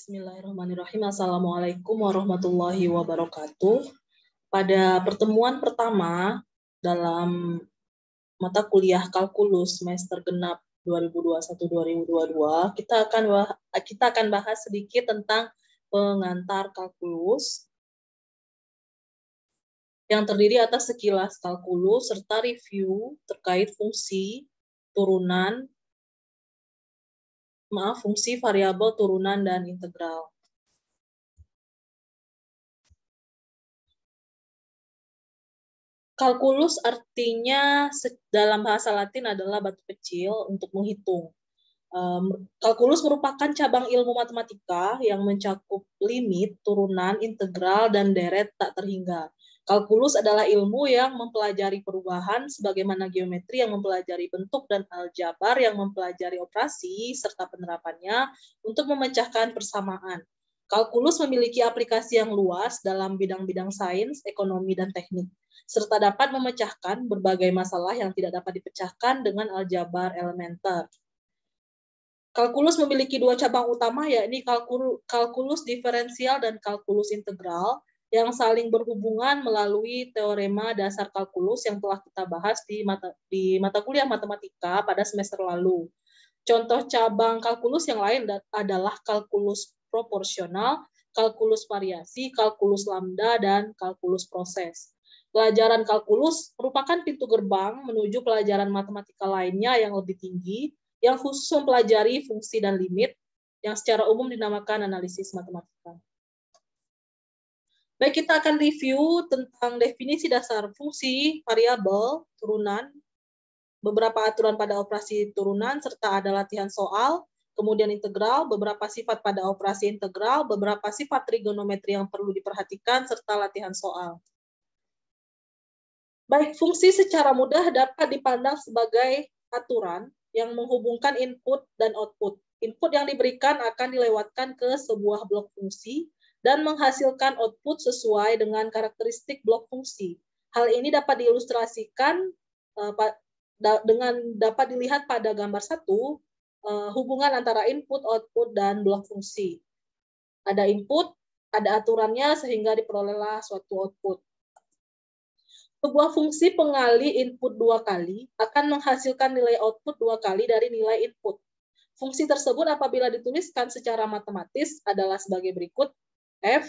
Bismillahirrahmanirrahim. Assalamualaikum warahmatullahi wabarakatuh. Pada pertemuan pertama dalam mata kuliah kalkulus semester genap 2021-2022, kita akan bahas sedikit tentang pengantar kalkulus yang terdiri atas sekilas kalkulus serta review terkait fungsi variabel, turunan, dan integral. Kalkulus artinya dalam bahasa Latin adalah batu kecil untuk menghitung. Kalkulus merupakan cabang ilmu matematika yang mencakup limit, turunan, integral, dan deret tak terhingga. Kalkulus adalah ilmu yang mempelajari perubahan sebagaimana geometri yang mempelajari bentuk dan aljabar yang mempelajari operasi serta penerapannya untuk memecahkan persamaan. Kalkulus memiliki aplikasi yang luas dalam bidang-bidang sains, ekonomi, dan teknik, serta dapat memecahkan berbagai masalah yang tidak dapat dipecahkan dengan aljabar elementer. Kalkulus memiliki dua cabang utama, yakni kalkulus diferensial dan kalkulus integral, yang saling berhubungan melalui teorema dasar kalkulus yang telah kita bahas di mata kuliah matematika pada semester lalu. Contoh cabang kalkulus yang lain adalah kalkulus proporsional, kalkulus variasi, kalkulus lambda, dan kalkulus proses. Pelajaran kalkulus merupakan pintu gerbang menuju pelajaran matematika lainnya yang lebih tinggi, yang khusus mempelajari fungsi dan limit, yang secara umum dinamakan analisis matematika. Baik, kita akan review tentang definisi dasar fungsi, variabel, turunan, beberapa aturan pada operasi turunan, serta ada latihan soal, kemudian integral, beberapa sifat pada operasi integral, beberapa sifat trigonometri yang perlu diperhatikan, serta latihan soal. Baik, fungsi secara mudah dapat dipandang sebagai aturan yang menghubungkan input dan output. Input yang diberikan akan dilewatkan ke sebuah blok fungsi dan menghasilkan output sesuai dengan karakteristik blok fungsi. Hal ini dapat diilustrasikan dengan dapat dilihat pada gambar 1, hubungan antara input, output, dan blok fungsi. Ada input, ada aturannya sehingga diperolehlah suatu output. Sebuah fungsi pengali input 2 kali akan menghasilkan nilai output 2 kali dari nilai input. Fungsi tersebut apabila dituliskan secara matematis adalah sebagai berikut: f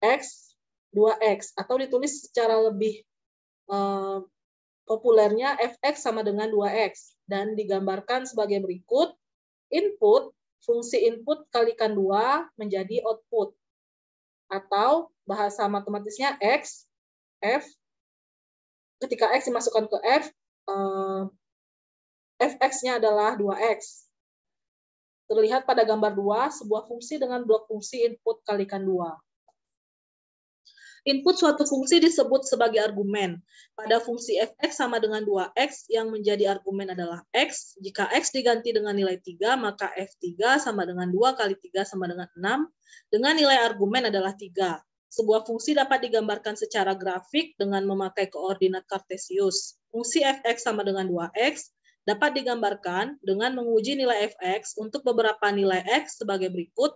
x 2x, atau ditulis secara lebih populernya fx sama dengan 2x, dan digambarkan sebagai berikut: input, fungsi input kalikan 2 menjadi output, atau bahasa matematisnya x, f, ketika x dimasukkan ke f, fx-nya adalah 2x. Terlihat pada gambar 2, sebuah fungsi dengan blok fungsi input kalikan 2. Input suatu fungsi disebut sebagai argumen. Pada fungsi fx sama dengan 2x, yang menjadi argumen adalah x. Jika x diganti dengan nilai 3, maka f3 sama dengan 2 kali 3 sama dengan 6, dengan nilai argumen adalah 3. Sebuah fungsi dapat digambarkan secara grafik dengan memakai koordinat kartesius. Fungsi fx sama dengan 2x dapat digambarkan dengan menguji nilai fx untuk beberapa nilai x sebagai berikut: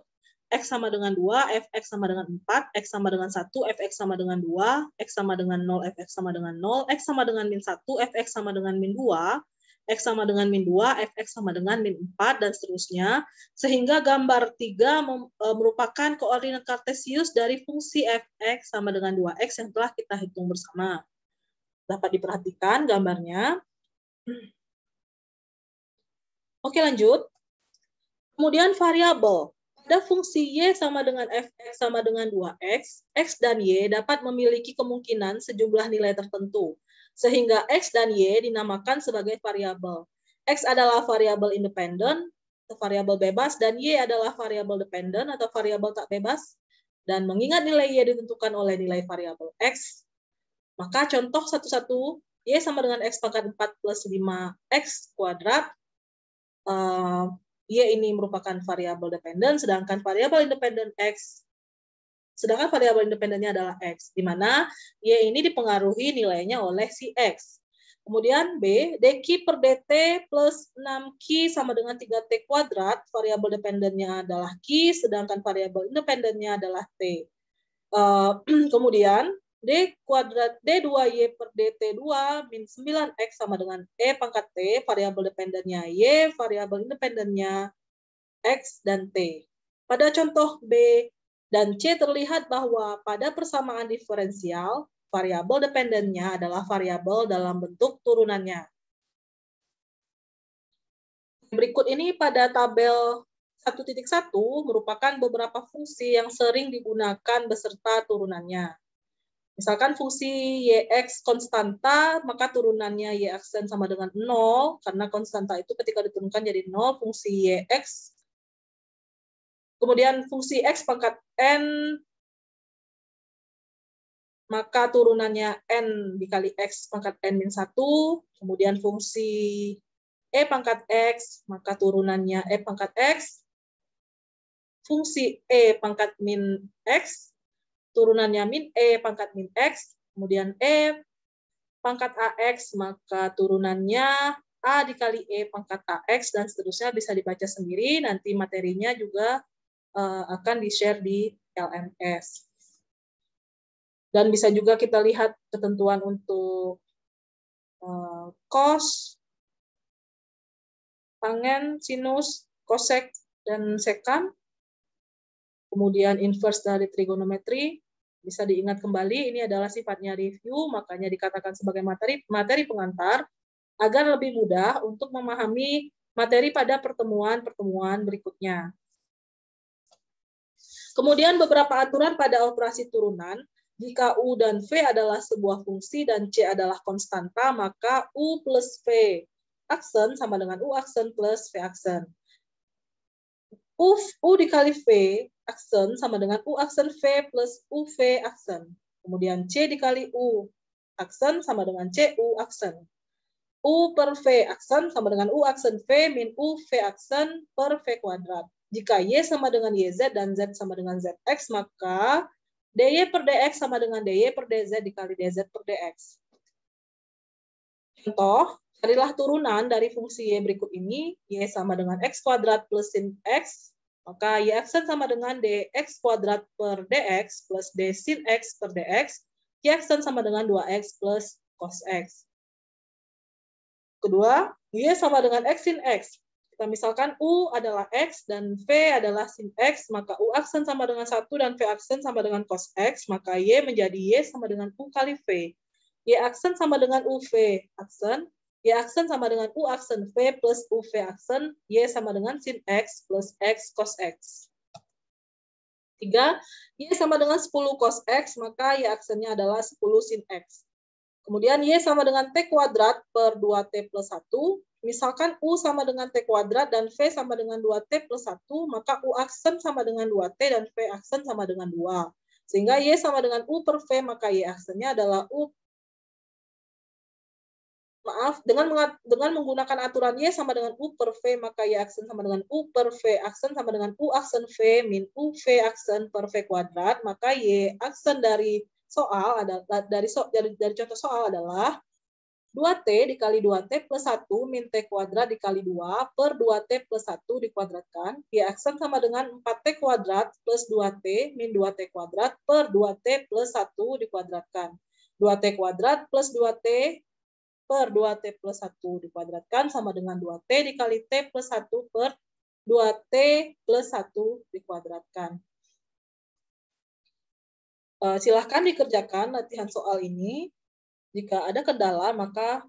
x sama dengan 2, fx sama dengan 4, x sama dengan 1, fx sama dengan 2, x sama dengan 0, fx sama dengan 0, x sama dengan min 1, fx sama dengan min 2, x sama dengan min 2, fx sama dengan min 4, dan seterusnya, sehingga gambar 3 merupakan koordinat kartesius dari fungsi fx sama dengan 2x yang telah kita hitung bersama. Dapat diperhatikan gambarnya. Oke, lanjut. Kemudian variabel. Pada fungsi y sama dengan fx sama dengan 2x, x dan y dapat memiliki kemungkinan sejumlah nilai tertentu, sehingga x dan y dinamakan sebagai variabel. X adalah variabel independen atau variabel bebas, dan y adalah variabel dependen atau variabel tak bebas. Dan mengingat nilai y ditentukan oleh nilai variabel x, maka contoh 1-1, y sama dengan x pangkat 4 plus 5x kuadrat. Y ini merupakan variabel dependen, sedangkan variabel independennya adalah x, di mana y ini dipengaruhi nilainya oleh si x. Kemudian B, dq per dt plus 6q sama dengan 3t kuadrat, variabel dependennya adalah q, sedangkan variabel independennya adalah t. Kemudian d kuadrat d2y per dt2 min 9x sama dengan e pangkat t, variabel dependennya y, variabel independennya x dan t. Pada contoh B dan C terlihat bahwa pada persamaan diferensial, variabel dependennya adalah variabel dalam bentuk turunannya. Berikut ini pada tabel 1.1 merupakan beberapa fungsi yang sering digunakan beserta turunannya. Misalkan fungsi yx konstanta, maka turunannya y aksen sama dengan 0, karena konstanta itu ketika diturunkan jadi 0, fungsi yx. Kemudian fungsi x pangkat n, maka turunannya n dikali x pangkat n min 1. Kemudian fungsi e pangkat x, maka turunannya e pangkat x. Fungsi e pangkat min x, turunannya min e pangkat min x. Kemudian e pangkat ax, maka turunannya a dikali e pangkat ax, dan seterusnya bisa dibaca sendiri. Nanti materinya juga akan di-share di LMS. Dan bisa juga kita lihat ketentuan untuk cos, tangen, sinus, kosek, dan sekant. Kemudian inverse dari trigonometri. Bisa diingat kembali, ini adalah sifatnya review, makanya dikatakan sebagai materi pengantar, agar lebih mudah untuk memahami materi pada pertemuan-pertemuan berikutnya. Kemudian beberapa aturan pada operasi turunan. Jika U dan V adalah sebuah fungsi dan C adalah konstanta, maka U plus V aksen sama dengan U aksen plus V aksen. U dikali V aksen sama dengan U aksen V plus UV aksen. Kemudian C dikali U aksen sama dengan CU aksen. U per V aksen sama dengan U aksen V min U V aksen per V kuadrat. Jika Y sama dengan YZ dan Z sama dengan ZX, maka DY per DX sama dengan DY per DZ dikali DZ per DX. Contoh, carilah turunan dari fungsi Y berikut ini. Y sama dengan X kuadrat plus sin X, maka Y aksen sama dengan DX kuadrat per DX plus D sin X per DX. Y aksen sama dengan 2X plus cos X. Kedua, Y sama dengan X sin X. Kita misalkan U adalah X dan V adalah sin X, maka U aksen sama dengan 1 dan V aksen sama dengan cos X, maka Y menjadi Y sama dengan U kali V. Y aksen sama dengan UV aksen, Y aksen sama dengan U aksen V plus UV aksen, Y sama dengan sin X plus X cos X. 3, Y sama dengan 10 cos X, maka Y aksennya adalah 10 sin X. Kemudian Y sama dengan T kuadrat per 2T plus 1. Misalkan U sama dengan T kuadrat dan V sama dengan 2T plus 1, maka U aksen sama dengan 2T dan V aksen sama dengan 2. Sehingga Y sama dengan U per V, maka Y aksennya adalah dengan menggunakan aturan Y sama dengan U per V, maka Y aksen sama dengan U per V aksen sama dengan U aksen V min U V aksen per V kuadrat, maka Y aksen dari soal adalah dari contoh soal adalah 2T dikali 2T plus 1 min T kuadrat dikali 2 per 2T plus 1 dikuadratkan. Y aksen sama dengan 4T kuadrat plus 2T min 2T kuadrat per 2T plus 1 dikuadratkan. 2T kuadrat plus 2T per 2T plus 1 dikuadratkan sama dengan 2T dikali T plus 1 per 2T plus 1 dikuadratkan. Silahkan dikerjakan latihan soal ini. Jika ada kendala, maka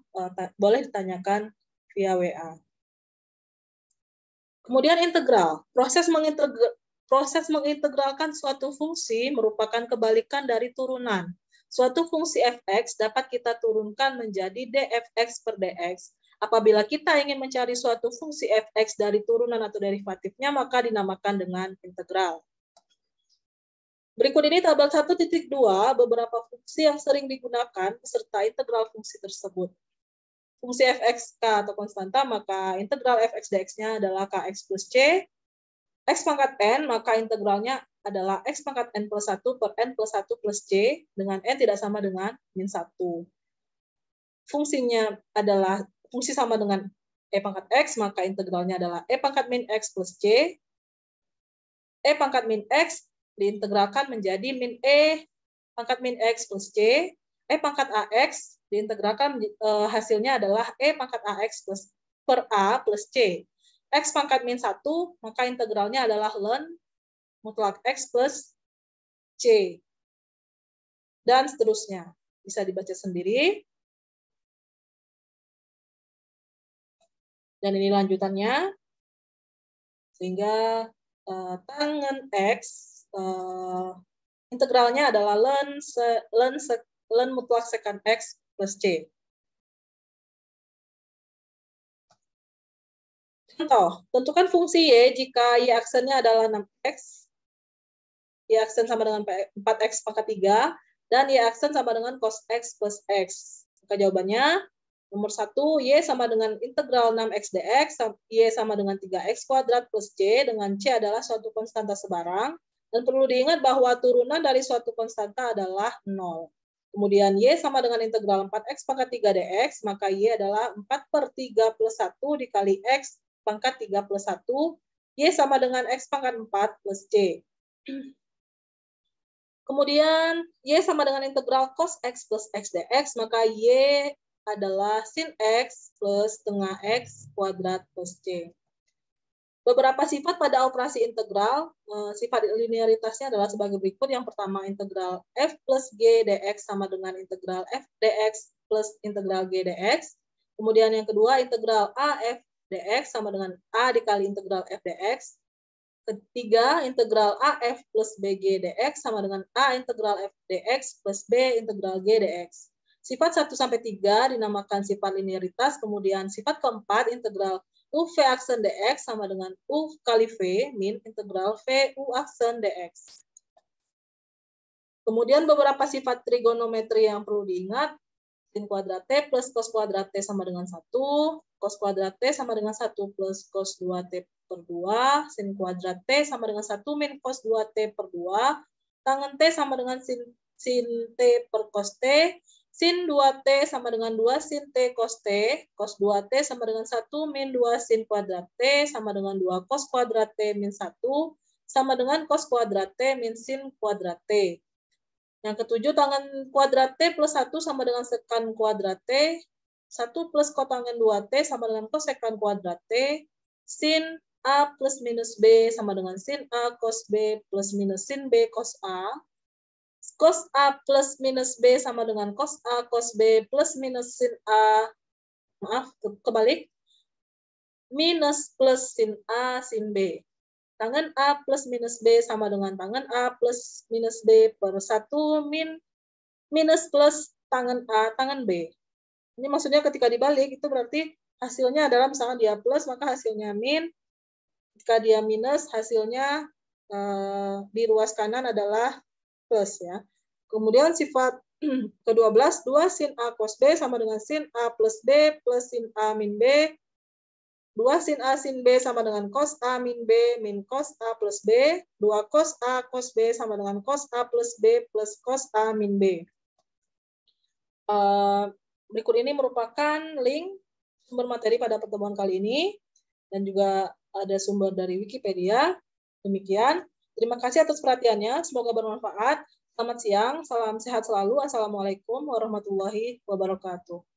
boleh ditanyakan via WA. Kemudian integral. Proses mengintegralkan suatu fungsi merupakan kebalikan dari turunan. Suatu fungsi fx dapat kita turunkan menjadi dfx per dx. Apabila kita ingin mencari suatu fungsi fx dari turunan atau derivatifnya, maka dinamakan dengan integral. Berikut ini tabel 1.2, beberapa fungsi yang sering digunakan beserta integral fungsi tersebut. Fungsi fx k atau konstanta, maka integral fx dx-nya adalah kx plus c. X pangkat n, maka integralnya adalah x pangkat n plus 1 per n plus 1 plus c, dengan n tidak sama dengan min 1. fungsinya adalah fungsi sama dengan E pangkat X, maka integralnya adalah E pangkat min X plus C. E pangkat min X diintegralkan menjadi min E pangkat min X plus C. E pangkat AX diintegralkan hasilnya adalah E pangkat AX plus per A plus C. X pangkat min 1, maka integralnya adalah ln mutlak X plus C. Dan seterusnya. Bisa dibaca sendiri. Dan ini lanjutannya. Sehingga tangen X, integralnya adalah ln mutlak sekant X plus C. Contoh, tentukan fungsi Y jika Y aksennya adalah 6X, Y aksen sama dengan 4X pangkat 3, dan Y aksen sama dengan cos X plus X. Maka jawabannya, nomor 1, Y sama dengan integral 6X dx, Y sama dengan 3X kuadrat plus C, dengan C adalah suatu konstanta sebarang, dan perlu diingat bahwa turunan dari suatu konstanta adalah 0. Kemudian Y sama dengan integral 4X pangkat 3 dx, maka Y adalah 4/3 plus 1 dikali X pangkat 3 plus 1, Y sama dengan X pangkat 4 plus C. Kemudian Y sama dengan integral cos X plus X dx, maka Y adalah sin X plus setengah X kuadrat plus C. Beberapa sifat pada operasi integral, sifat linearitasnya adalah sebagai berikut. Yang pertama, integral F plus G dx sama dengan integral F dx plus integral G dx. Kemudian yang kedua, integral A F dx sama dengan A dikali integral F dx. Ketiga, integral AF plus BG dx sama dengan A integral F dx plus B integral G dx. Sifat 1-3 dinamakan sifat linearitas. Kemudian sifat keempat, integral U V aksen dx sama dengan U kali V min integral V U aksen dx. Kemudian beberapa sifat trigonometri yang perlu diingat. Sin kuadrat T plus cos kuadrat T sama dengan 1. Cos kuadrat T sama dengan 1 plus cos 2T per 2. Sin kuadrat T sama dengan 1 min cos 2T per 2. Tangen T sama dengan sin T per cos T. Sin 2T sama dengan 2 sin T cos T. Cos 2T sama dengan 1 min 2 sin kuadrat T sama dengan 2 cos kuadrat T min 1 sama dengan cos kuadrat T min sin kuadrat T. Yang ketujuh, tangen kuadrat T plus 1 sama dengan sekan kuadrat T. 1 plus kotangen 2T sama dengan kosekan kuadrat T. Sin A plus minus B sama dengan sin A cos B plus minus sin B cos A. Cos A plus minus B sama dengan cos A cos B plus minus sin A. Maaf, kebalik. Minus plus sin A sin B. Tangen A plus minus B sama dengan tangen A plus minus B per 1 min minus plus tangen A, tangen B. Ini maksudnya ketika dibalik, itu berarti hasilnya adalah misalkan dia plus, maka hasilnya min. Jika dia minus, hasilnya di ruas kanan adalah plus. Ya. Kemudian sifat ke-12, 2 sin A cos B sama dengan sin A plus B plus sin A min B. 2 sin A sin B sama dengan cos A min B min cos A plus B. 2 cos A cos B sama dengan cos A plus B plus cos A min B. Berikut ini merupakan link sumber materi pada pertemuan kali ini. Dan juga ada sumber dari Wikipedia. Demikian. Terima kasih atas perhatiannya. Semoga bermanfaat. Selamat siang. Salam sehat selalu. Assalamualaikum warahmatullahi wabarakatuh.